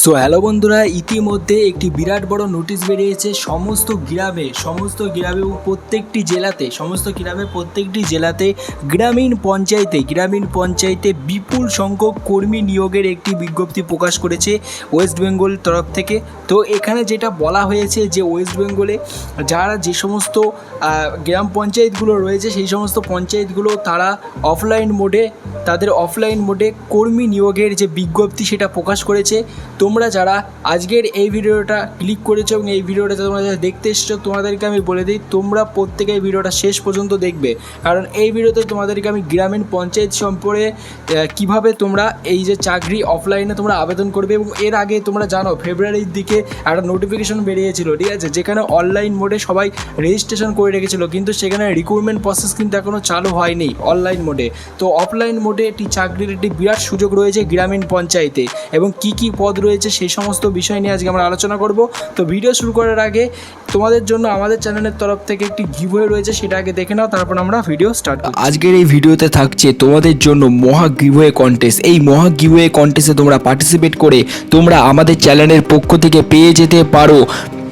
So hello বন্ধুরা, ইতিমধ্যে একটি বিরাট বড় নোটিশ বেরিয়েছে সমস্ত গ্রামে এবং প্রত্যেকটি জেলাতে গ্রামীণ পঞ্চায়েতে বিপুল সংখ্যক কর্মী নিয়োগের একটি বিজ্ঞপ্তি প্রকাশ করেছে ওয়েস্ট বেঙ্গল তরফ থেকে। তো এখানে যেটা বলা হয়েছে যে ওয়েস্ট বেঙ্গলে যারা যে সমস্ত গ্রাম পঞ্চায়েতগুলো রয়েছে সেই সমস্ত পঞ্চায়েতগুলো তারা তাদের অফলাইন মোডে কর্মী নিয়োগের যে বিজ্ঞপ্তি সেটা প্রকাশ করেছে। তোমরা যারা আজকের এই ভিডিওটা ক্লিক করেছো এবং এই ভিডিওটা তোমরা যারা দেখতে এসেছো তোমাদেরকে আমি বলে দিই, তোমরা প্রত্যেকে এই ভিডিওটা শেষ পর্যন্ত দেখবে, কারণ এই ভিডিওতে তোমাদেরকে আমি গ্রামীণ পঞ্চায়েত সম্পর্কে কিভাবে তোমরা এই যে চাকরি অফলাইনে তোমরা আবেদন করবে। এবং এর আগে তোমরা জানো ফেব্রুয়ারির দিকে একটা নোটিফিকেশন বেরিয়েছিল, ঠিক আছে, যেখানে অনলাইন মোডে সবাই রেজিস্ট্রেশন করে রেখেছিল, কিন্তু সেখানে রিক্রুটমেন্ট প্রসেস কিন্তু এখনও চালু হয়নি অনলাইন মোডে। তো অফলাইন মোডে একটি চাকরির একটি বিরাট সুযোগ রয়েছে গ্রামীণ পঞ্চায়েতে, এবং কী কী পদ রয়েছে সেই সমস্ত বিষয় নিয়ে আজকে আমরা আলোচনা করব। তো ভিডিও শুরু করার আগে তোমাদের জন্য আমাদের চ্যানেলের তরফ থেকে একটি গিভওয়ে রয়েছে, সেটা আগে দেখে নাও, তারপর আমরা ভিডিও স্টার্ট করব। আজকের এই ভিডিওতে থাকছে তোমাদের জন্য মহা গিভওয়ে কন্টেস্ট। এই মহা গিভওয়ে কন্টেস্টে তোমরা পার্টিসিপেট করে তোমরা আমাদের চ্যানেলের পক্ষ থেকে পেয়ে যেতে পারো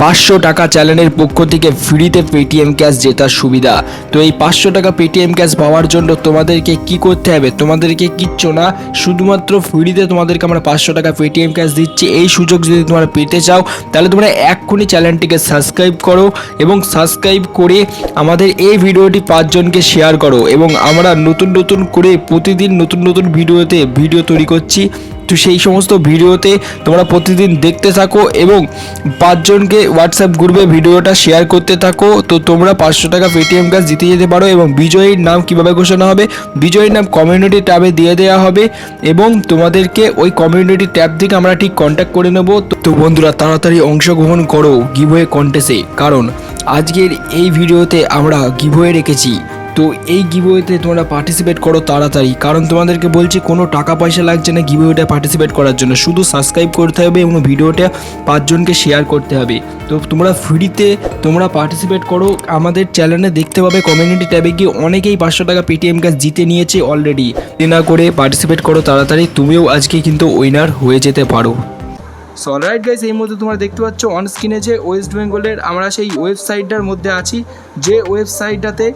500 টাকা চ্যানেলের পক্ষ থেকে ফ্রিতে পেটিএম ক্যাশ জেতার সুবিধা। তো এই 500 টাকা পেটিএম ক্যাশ পাওয়ার জন্য তোমাদেরকে কি করতে হবে? তোমাদেরকে কিচ্ছু না, শুধুমাত্র ফ্রিতে তোমাদেরকে আমরা 500 টাকা পেটিএম ক্যাশ দিচ্ছি। এই সুযোগ যদি তোমরা পেতে চাও তাহলে তোমরা এক্ষুনি চ্যানেলটিকে সাবস্ক্রাইব করো এবং সাবস্ক্রাইব করে আমাদের এই ভিডিওটি 5 জনকে শেয়ার করো। এবং আমরা নতুন করে প্রতিদিন নতুন ভিডিও তৈরি করছি। তো সেই সমস্ত ভিডিওতে তোমরা প্রতিদিন দেখতে থাকো এবং 5 জনকে হোয়াটসঅ্যাপ গ্রুপে ভিডিওটা শেয়ার করতে থাকো। তো তোমরা 500 টাকা পেটিএম ক্যাশ জিতে যেতে পারো। এবং বিজয়ীর নাম কিভাবে ঘোষণা হবে? বিজয়ীর নাম কমিউনিটি ট্যাবে দিয়ে দেওয়া হবে এবং তোমাদেরকে ওই কমিউনিটি ট্যাব থেকে আমরা ঠিক কন্ট্যাক্ট করে নেব। তো বন্ধুরা, তাড়াতাড়ি অংশগ্রহণ করো গিভওয়ে কন্টেস্টে, কারণ আজকের এই ভিডিওতে আমরা গিভওয়ে রেখেছি। তো এই গিভওয়েতে তোমরা পার্টিসিপেট করো তাড়াতাড়ি, কারণ তোমাদেরকে বলছি কোনো টাকা পয়সা লাগছে না গিভওয়েটা পার্টিসিপেট করার জন্য, শুধু সাবস্ক্রাইব করতে হবে এবং ভিডিওটা 5 জনকে শেয়ার করতে হবে। তো তোমরা ফ্রিতে তোমরা পার্টিসিপেট করো। আমাদের চ্যানেলে দেখতে পাবে কমিউনিটি ট্যাবে গিয়ে অনেকেই 500 টাকা পেটিএম ক্যাশ জিতে নিয়েছে অলরেডি। না করে পার্টিসিপেট করো তাড়াতাড়ি, তুমিও আজকে কিন্তু উইনার হয়ে যেতে পারো। সো অলরাইট গাইস, এই মুহূর্তে তোমরা দেখতে পাচ্ছ অন স্ক্রিনে যে ওয়েস্ট বেঙ্গলের আমরা সেই ওয়েবসাইটটার মধ্যে আছি, যে ওয়েবসাইটটাতে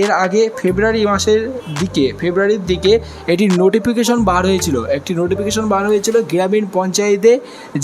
এর আগে ফেব্রুয়ারির দিকে একটি নোটিফিকেশন বার হয়েছিল গ্রামীণ পঞ্চায়েতে,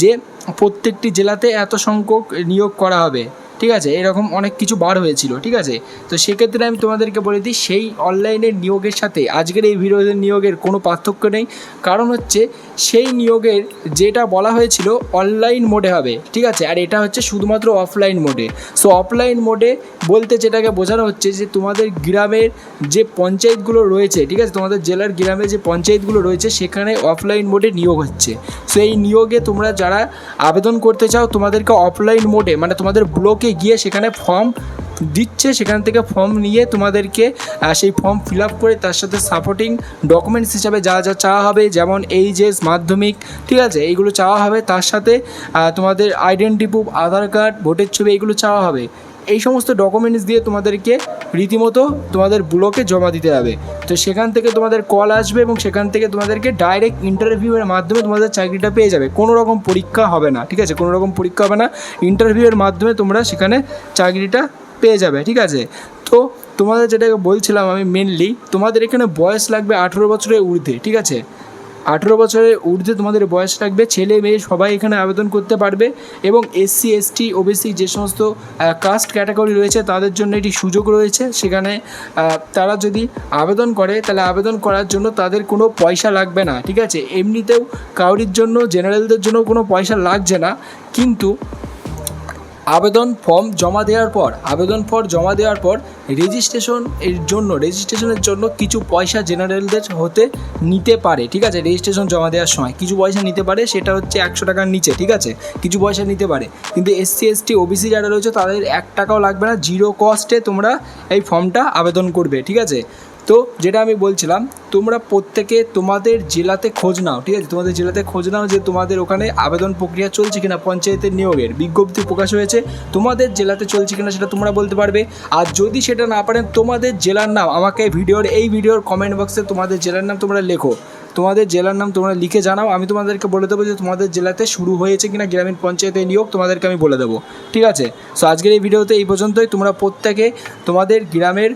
যে প্রত্যেকটি জেলাতে এত সংখ্যক নিয়োগ করা হবে, ঠিক আছে, এরকম অনেক কিছু বার হয়েছিল, ঠিক আছে। তো সেক্ষেত্রে আমি তোমাদেরকে বলে দিই, সেই অনলাইনের নিয়োগের সাথে আজকের এই ভিডিওর নিয়োগের কোনো পার্থক্য নেই। কারণ হচ্ছে সেই নিয়োগের যেটা বলা হয়েছিল অনলাইন মোডে হবে, ঠিক আছে, আর এটা হচ্ছে শুধুমাত্র অফলাইন মোডে। সো অফলাইন মোডে বলতে যেটাকে বোঝানো হচ্ছে যে তোমাদের গ্রামের যে পঞ্চায়েতগুলো রয়েছে, ঠিক আছে, তোমাদের জেলার গ্রামে যে পঞ্চায়েতগুলো রয়েছে সেখানে অফলাইন মোডে নিয়োগ হচ্ছে। সো এই নিয়োগে তোমরা যারা আবেদন করতে চাও তোমাদেরকে অফলাইন মোডে, মানে তোমাদের ব্লকে গিয়ে সেখানে ফর্ম দিচ্ছে, সেখান থেকে ফর্ম নিয়ে তোমাদেরকে সেই ফর্ম ফিল আপ করে তার সাথে সাপোর্টিং ডকুমেন্টস হিসাবে যা চাওয়া হবে, যেমন এইচএস, মাধ্যমিক, ঠিক আছে, এইগুলো চাওয়া হবে। তার সাথে তোমাদের আইডেন্টি প্রুফ, আধার কার্ড, ভোটের ছবি, এইগুলো চাওয়া হবে। এই সমস্ত ডকুমেন্টস দিয়ে তোমাদেরকে রীতিমতো তোমাদের ব্লকে জমা দিতে হবে। তো সেখান থেকে তোমাদের কল আসবে এবং সেখান থেকে তোমাদেরকে ডাইরেক্ট ইন্টারভিউয়ের মাধ্যমে তোমাদের চাকরিটা পেয়ে যাবে। কোনো রকম পরীক্ষা হবে না, ঠিক আছে, ইন্টারভিউয়ের মাধ্যমে তোমরা সেখানে চাকরিটা পেয়ে যাবে, ঠিক আছে। তো তোমাদের যেটাকে বলছিলাম আমি মেনলি, তোমাদের এখানে বয়স লাগবে 18 বছরের ঊর্ধ্বে, ঠিক আছে, 18 বছরের ঊর্ধ্বে তোমাদের বয়স লাগবে। ছেলে মেয়ে সবাই এখানে আবেদন করতে পারবে। এবং এসসি, এসটি, ওবিসি যে সমস্ত কাস্ট ক্যাটাগরি রয়েছে তাদের জন্য এটি সুযোগ রয়েছে। সেখানে তারা যদি আবেদন করে তাহলে আবেদন করার জন্য তাদের কোনো পয়সা লাগবে না, ঠিক আছে। এমনিতেও কাউরির জন্য, জেনারেলদের জন্য কোনো পয়সা লাগছে না, কিন্তু আবেদন ফর্ম জমা দেওয়ার পর রেজিস্ট্রেশনের জন্য কিছু পয়সা জেনারেলদের হতে নিতে পারে, ঠিক আছে। রেজিস্ট্রেশন জমা দেওয়ার সময় কিছু পয়সা নিতে পারে, সেটা হচ্ছে 100 টাকার নিচে, ঠিক আছে, কিছু পয়সা নিতে পারে। কিন্তু এসসি, এসটি, ওবিসি যারা রয়েছে তাদের 1 টাকাও লাগবে না, জিরো কস্টে তোমরা এই ফর্মটা আবেদন করবে, ঠিক আছে। তো যেটা আমি বলছিলাম, তোমরা প্রত্যেকে তোমাদের জেলাতে খোঁজ নাও, ঠিক আছে, তোমাদের জেলাতে খোঁজ নাও যে তোমাদের ওখানে আবেদন প্রক্রিয়া চলছে কিনা, পঞ্চায়েতের নিয়োগের বিজ্ঞপ্তি প্রকাশ হয়েছে, তোমাদের জেলাতে চলছে কিনা সেটা তোমরা বলতে পারবে। আর যদি সেটা না পারেন, তোমাদের জেলার নাম আমাকে এই ভিডিওর কমেন্ট বক্সে তোমাদের জেলার নাম তোমরা লেখো। তোমাদের জেলার নাম তোমরা লিখে জানাও, আমি তোমাদেরকে বলে দেবো যে তোমাদের জেলাতে শুরু হয়েছে কিনা গ্রামীণ পঞ্চায়েতে নিয়োগ, তোমাদেরকে আমি বলে দেবো। ঠিক আছে, সো আজকের এই ভিডিওতে এই পর্যন্তই। তোমরা প্রত্যেকে তোমাদের গ্রামের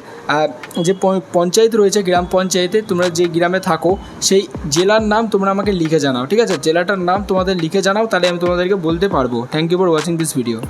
যে পঞ্চায়েত রয়েছে, গ্রাম পঞ্চায়েতে তোমরা যে গ্রামে থাকো সেই জেলার নাম তোমরা আমাকে লিখে জানাও। ঠিক আছে, জেলাটার নাম তোমাদের লিখে জানাও, তাহলে আমি তোমাদেরকে বলতে পারবো। Thank you for watching this video.